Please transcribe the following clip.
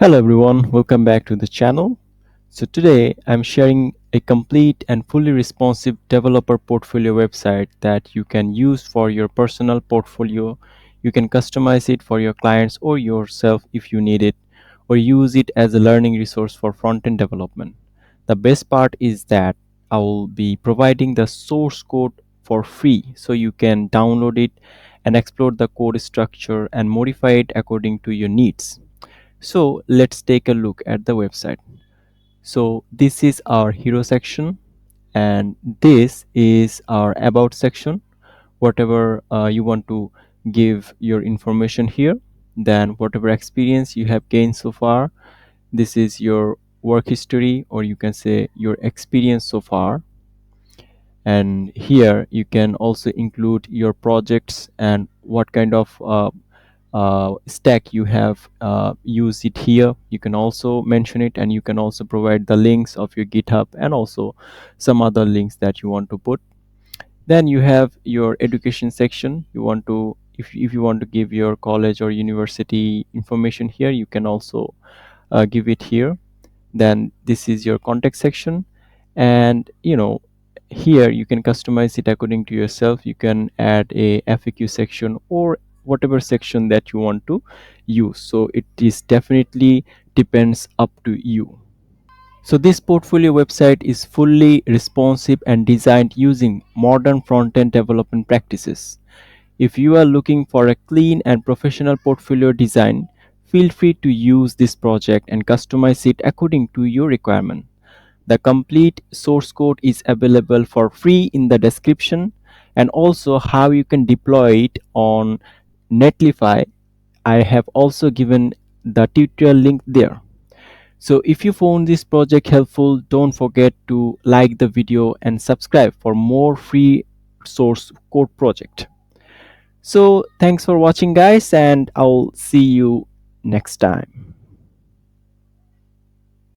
Hello everyone, welcome back to the channel. So today I'm sharing a complete and fully responsive developer portfolio website that you can use for your personal portfolio. You can customize it for your clients or yourself if you need it, or use it as a learning resource for front-end development. The best part is that I will be providing the source code for free so you can download it and explore the code structure and modify it according to your needs. So let's take a look at the website. So this is our hero section and this is our about section. Whatever you want to give your information here, then whatever experience you have gained so far, this is your work history, or you can say your experience so far. And here you can also include your projects and what kind of stack you have used it here. You can also mention it, and you can also provide the links of your GitHub and also some other links that you want to put. Then you have your education section. You want to, if you want to give your college or university information here, you can also give it here. Then this is your contact section, and here you can customize it according to yourself. You can add a FAQ section or whatever section that you want to use, so it is definitely depends up to you. So this portfolio website is fully responsive and designed using modern front-end development practices. If you are looking for a clean and professional portfolio design, feel free to use this project and customize it according to your requirement. The complete source code is available for free in the description, and also how you can deploy it on Netlify. I have also given the tutorial link there. So if you found this project helpful, don't forget to like the video and subscribe for more free source code project. So thanks for watching guys, and I'll see you next time.